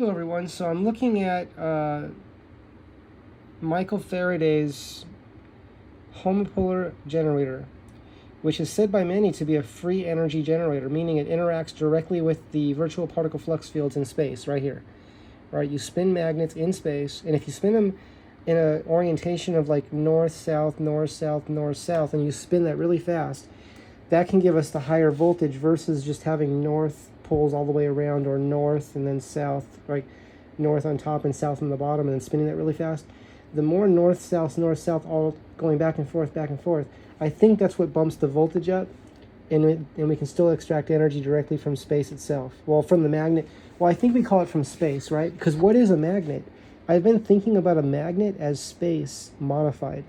Hello everyone, so I'm looking at Michael Faraday's homopolar generator, which is said by many to be a free energy generator, meaning it interacts directly with the virtual particle flux fields in space, right here. Right, you spin magnets in space, and if you spin them in an orientation of like north, south, north, south, north, south, and you spin that really fast, that can give us the higher voltage versus just having north poles all the way around, or north and then south, like north on top and south on the bottom, and then spinning that really fast. The more north, south, all going back and forth, I think that's what bumps the voltage up, and we can still extract energy directly from space itself. Well, from the magnet. Well, I think we call it from space, right? Because what is a magnet? I've been thinking about a magnet as space modified.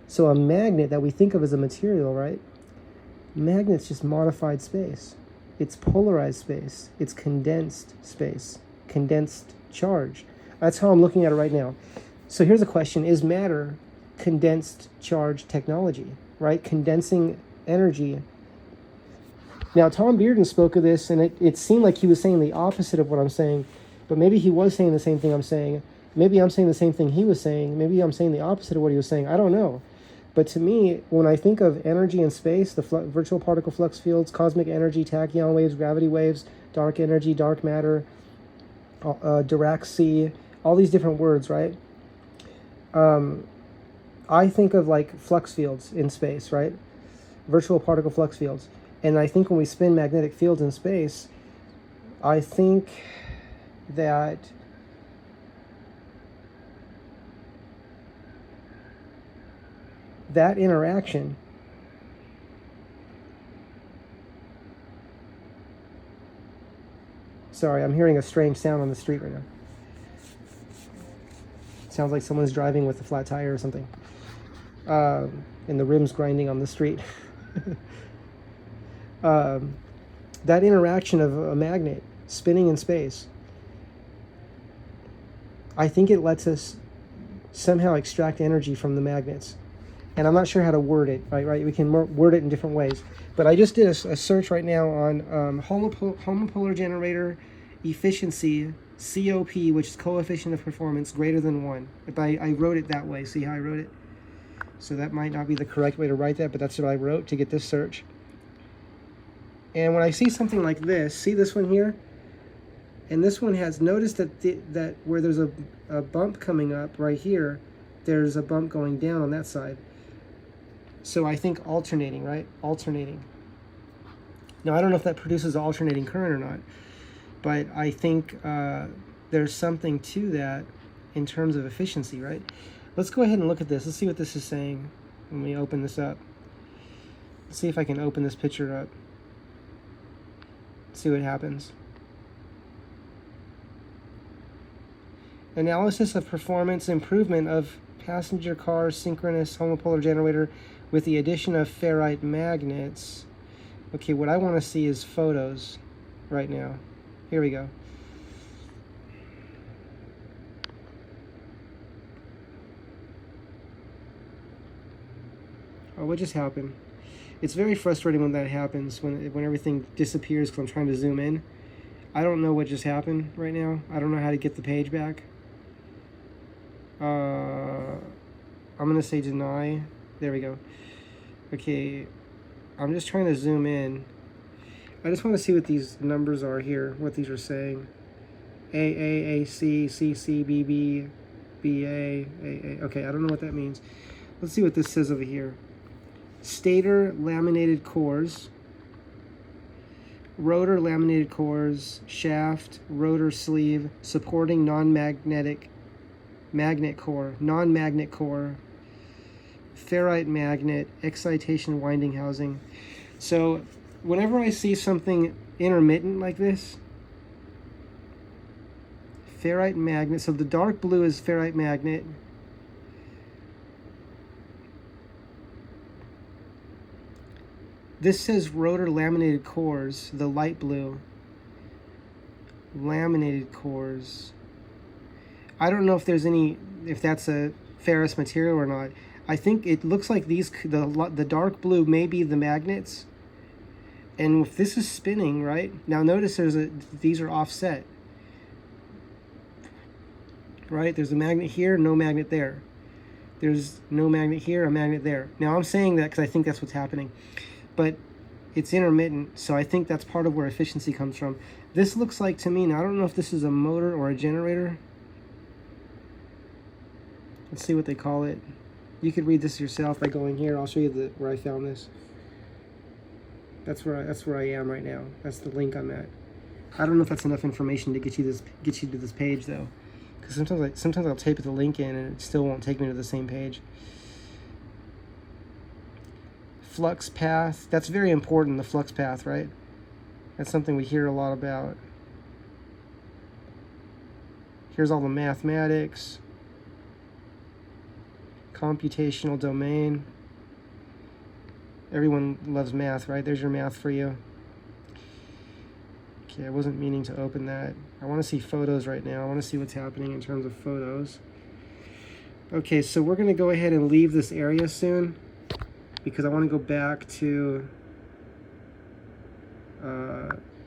So a magnet that we think of as a material, right? Magnet's just modified space. It's polarized space. It's condensed space. Condensed charge. That's how I'm looking at it right now. So here's a question. Is matter condensed charge technology, right? Condensing energy. Now, Tom Bearden spoke of this, and it seemed like he was saying the opposite of what I'm saying, but maybe he was saying the same thing I'm saying. Maybe I'm saying the same thing he was saying. Maybe I'm saying the opposite of what he was saying. I don't know. But to me, when I think of energy in space, the virtual particle flux fields, cosmic energy, tachyon waves, gravity waves, dark energy, dark matter, Dirac sea, all these different words, right? I think of like flux fields in space, right? Virtual particle flux fields. And I think when we spin magnetic fields in space, I think that that interaction sorry, I'm hearing a strange sound on the street right now. Sounds like someone's driving with a flat tire or something. And the rims grinding on the street. That interaction of a magnet spinning in space, I think it lets us somehow extract energy from the magnets. And I'm not sure how to word it, right? We can word it in different ways. But I just did a search right now on homopolar generator efficiency, COP, which is coefficient of performance, greater than 1. If I wrote it that way. See how I wrote it? So that might not be the correct way to write that, but that's what I wrote to get this search. And when I see something like this, see this one here? And this one has, notice that that where there's a bump coming up right here, there's a bump going down on that side. So I think alternating, right? Alternating. Now, I don't know if that produces alternating current or not, but I think there's something to that in terms of efficiency, right? Let's go ahead and look at this. Let's see what this is saying when we open this up. Let's see if I can open this picture up. See what happens. Analysis of performance improvement of passenger car synchronous homopolar generator with the addition of ferrite magnets. Okay, what I want to see is photos right now. Here we go. Oh, what just happened? It's very frustrating when that happens, when everything disappears because I'm trying to zoom in. I don't know what just happened right now. I don't know how to get the page back. I'm going to say deny. There we go. Okay, I'm just trying to zoom in. I just want to see what these numbers are here, what these are saying. AC, CC, BB, BA, AA. Okay, I don't know what that means. Let's see what this says over here. Stator laminated cores, rotor laminated cores, shaft, rotor sleeve, supporting non-magnetic magnet core, non-magnet core, ferrite magnet, excitation winding housing. So whenever I see something intermittent like this, ferrite magnet, so the dark blue is ferrite magnet. This says rotor laminated cores, the light blue. Laminated cores. I don't know if there's any, if that's a ferrous material or not. I think it looks like these, the dark blue may be the magnets. And if this is spinning, right? Now notice these are offset. right? There's a magnet here, no magnet there. There's no magnet here, a magnet there. Now I'm saying that because I think that's what's happening, but it's intermittent, so I think that's part of where efficiency comes from. This looks like to me, now I don't know if this is a motor or a generator. Let's see what they call it. You could read this yourself by going here. I'll show you where I found this. That's where I am right now. That's the link I'm at. I don't know if that's enough information to get you to this page though, because sometimes I'll type the link in and it still won't take me to the same page. Flux path. That's very important. The flux path, right? That's something we hear a lot about. Here's all the mathematics. Computational domain. Everyone loves math, right? There's your math for you. Okay, I wasn't meaning to open that. I want to see photos right now. I want to see what's happening in terms of photos. Okay, so we're going to go ahead and leave this area soon because I want to go back to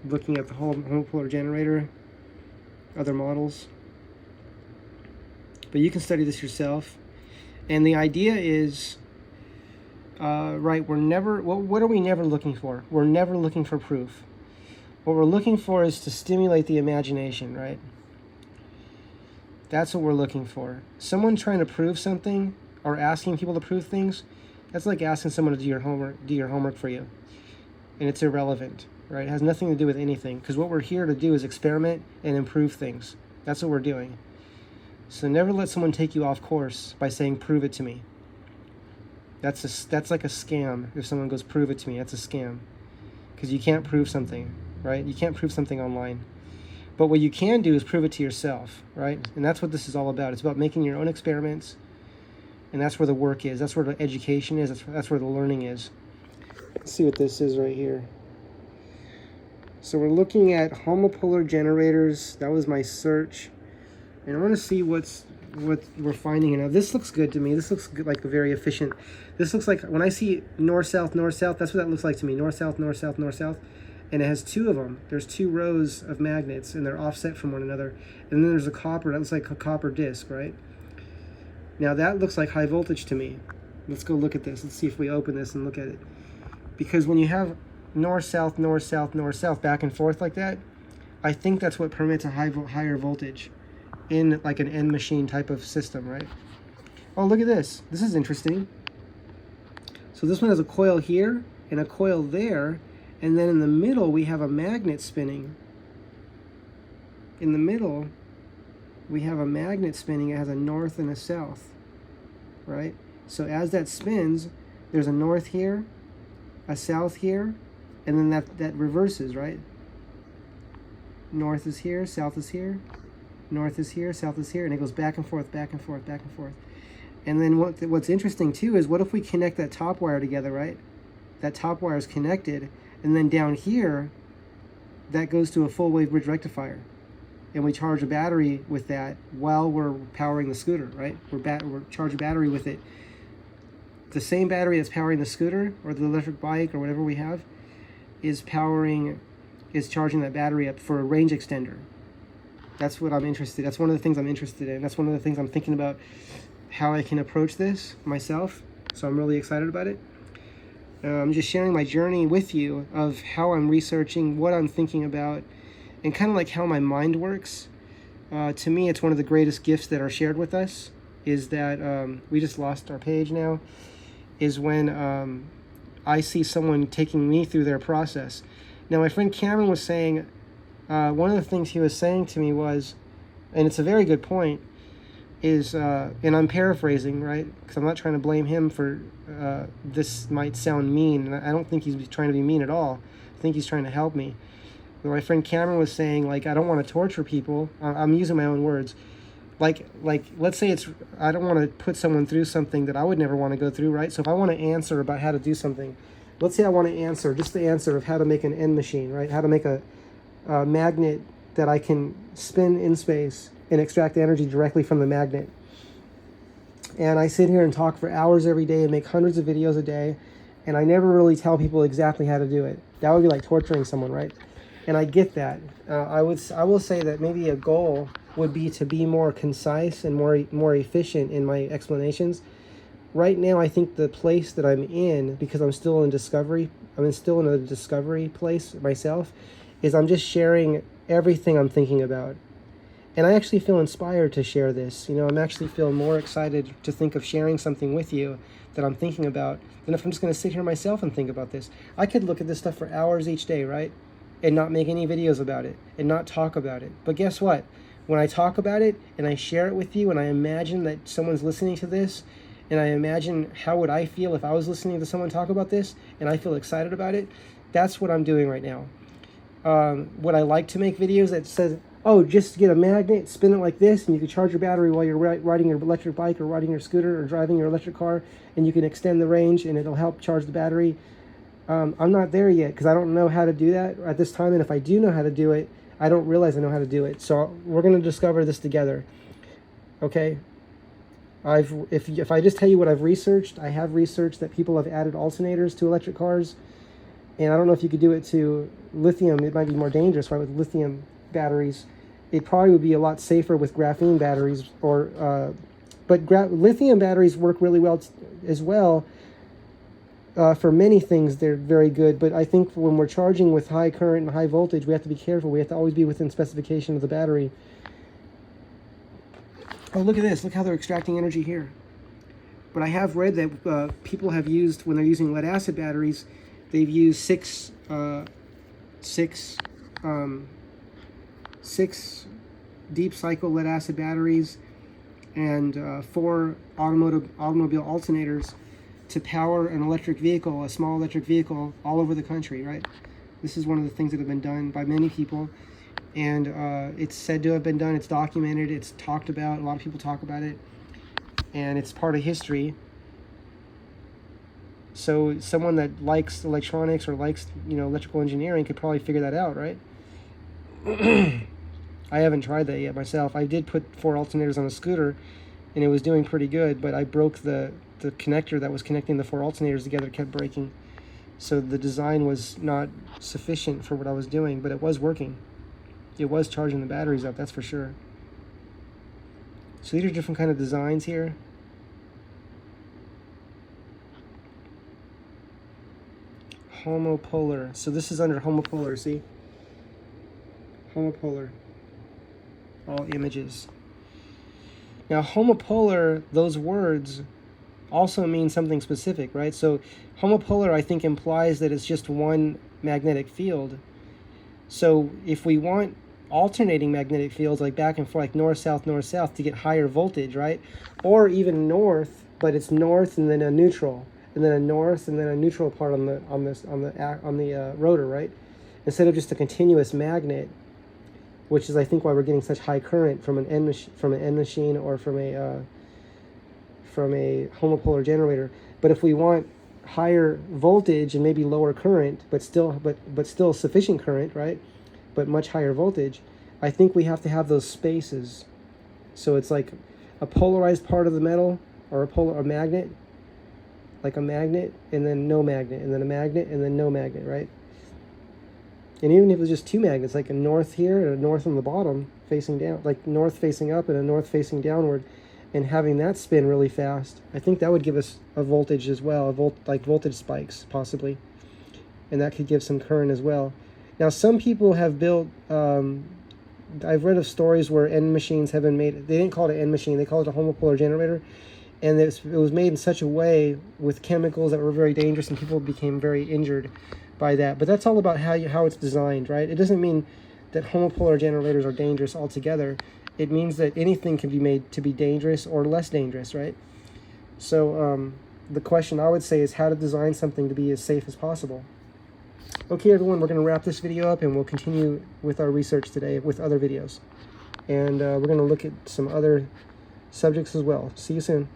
looking at the whole homopolar generator, other models. But you can study this yourself. And the idea is, right, we're never, what are we never looking for? We're never looking for proof. What we're looking for is to stimulate the imagination, right? That's what we're looking for. Someone trying to prove something or asking people to prove things, that's like asking someone to do your homework for you. And it's irrelevant, right? It has nothing to do with anything, because what we're here to do is experiment and improve things. That's what we're doing. So never let someone take you off course by saying, prove it to me. That's like a scam. If someone goes, prove it to me, that's a scam. Because you can't prove something, right? You can't prove something online. But what you can do is prove it to yourself, right? And that's what this is all about. It's about making your own experiments. And that's where the work is. That's where the education is. That's where the learning is. Let's see what this is right here. So we're looking at homopolar generators. That was my search. And I want to see what we're finding here. Now this looks good to me. This looks good, like very efficient. This looks like, when I see north-south, north-south, that's what that looks like to me. North-south, north-south, north-south. And it has two of them. There's two rows of magnets, and they're offset from one another. And then there's a copper. That looks like a copper disc, right? Now that looks like high voltage to me. Let's go look at this. Let's see if we open this and look at it. Because when you have north-south, north-south, north-south, back and forth like that, I think that's what permits a higher voltage in like an N machine type of system, right? Oh, look at this. This is interesting. So this one has a coil here and a coil there, and then in the middle we have a magnet spinning. In the middle we have a magnet spinning. It has a north and a south, right? So as that spins, there's a north here, a south here, and then that reverses, right? North is here, south is here, north is here, south is here, and it goes back and forth, back and forth, back and forth. And then what's interesting too is, what if we connect that top wire together, right? That top wire is connected, and then down here, that goes to a full wave bridge rectifier. And we charge a battery with that while we're powering the scooter, right? We're charge a battery with it. The same battery that's powering the scooter or the electric bike or whatever we have is charging that battery up for a range extender. That's what I'm interested in. That's one of the things I'm interested in. That's one of the things I'm thinking about, how I can approach this myself. So I'm really excited about it. I'm just sharing my journey with you of how I'm researching, what I'm thinking about, and kind of like how my mind works. To me, it's one of the greatest gifts that are shared with us, is that we just lost our page now, is when I see someone taking me through their process. Now, my friend Cameron was saying, one of the things he was saying to me was, and it's a very good point, is, and I'm paraphrasing, right? Because I'm not trying to blame him for, this might sound mean, and I don't think he's trying to be mean at all. I think he's trying to help me. But my friend Cameron was saying, like, I don't want to torture people. I'm using my own words. Like, let's say I don't want to put someone through something that I would never want to go through, right? So if I want to answer about how to do something, let's say I want to answer, just the answer of how to make an N machine, right? How to make a magnet that I can spin in space and extract energy directly from the magnet. And I sit here and talk for hours every day and make hundreds of videos a day, and I never really tell people exactly how to do it. That would be like torturing someone, right? And I get that. I will say that maybe a goal would be to be more concise and more efficient in my explanations. Right now, I think the place that I'm in, because I'm still in discovery, still in a discovery place myself, is I'm just sharing everything I'm thinking about. And I actually feel inspired to share this. You know, I'm actually feel more excited to think of sharing something with you that I'm thinking about than if I'm just going to sit here myself and think about this. I could look at this stuff for hours each day, right? And not make any videos about it and not talk about it. But guess what? When I talk about it and I share it with you and I imagine that someone's listening to this, and I imagine how would I feel if I was listening to someone talk about this and I feel excited about it, that's what I'm doing right now. Would I like to make videos that says, oh, just get a magnet, spin it like this, and you can charge your battery while you're riding your electric bike or riding your scooter or driving your electric car, and you can extend the range and it'll help charge the battery? I'm not there yet because I don't know how to do that at this time, and if I do know how to do it, I don't realize I know how to do it. So we're going to discover this together, okay? If I just tell you what I've researched, I have researched that people have added alternators to electric cars, and I don't know if you could do it to lithium. It might be more dangerous, right, with lithium batteries. It probably would be a lot safer with graphene batteries, but lithium batteries work really well as well. For many things, they're very good, but I think when we're charging with high current and high voltage, we have to be careful. We have to always be within specification of the battery. Oh, look at this. Look how they're extracting energy here. But I have read that people have used, when they're using lead acid batteries, they've used six deep cycle lead acid batteries and 4 automobile alternators to power an electric vehicle, a small electric vehicle, all over the country, right? This is one of the things that have been done by many people. And it's said to have been done, it's documented, it's talked about, a lot of people talk about it, and it's part of history. So someone that likes electronics or likes, you know, electrical engineering could probably figure that out, right? I haven't tried that yet myself. I did put 4 alternators on a scooter, and it was doing pretty good, but I broke the connector that was connecting the 4 alternators together, kept breaking. So the design was not sufficient for what I was doing, but it was working. It was charging the batteries up, that's for sure. So these are different kind of designs here. Homopolar. So this is under homopolar, see? Homopolar. All images. Now homopolar, those words also mean something specific, right? So homopolar, I think, implies that it's just one magnetic field. So if we want alternating magnetic fields, like back and forth, like north south to get higher voltage, right? Or even north, but it's north and then a neutral, and then a north and then a neutral part on the rotor, right? Instead of just a continuous magnet, which is, I think, why we're getting such high current from an N machine or from a homopolar generator. But if we want higher voltage and maybe lower current, but still sufficient current, right? But much higher voltage, I think we have to have those spaces. So it's like a polarized part of the metal, or a magnet, like a magnet, and then no magnet, and then a magnet, and then no magnet, right? And even if it was just 2 magnets, like a north here and a north on the bottom facing down, like north facing up and a north facing downward, and having that spin really fast, I think that would give us a voltage as well, like voltage spikes possibly, and that could give some current as well. Now some people have built, I've read of stories where N machines have been made, they didn't call it an N machine, they called it a homopolar generator, and it was made in such a way with chemicals that were very dangerous, and people became very injured by that. But that's all about how it's designed, right? It doesn't mean that homopolar generators are dangerous altogether. It means that anything can be made to be dangerous or less dangerous, right? So the question I would say is how to design something to be as safe as possible. Okay, everyone, we're going to wrap this video up, and we'll continue with our research today with other videos. And we're going to look at some other subjects as well. See you soon.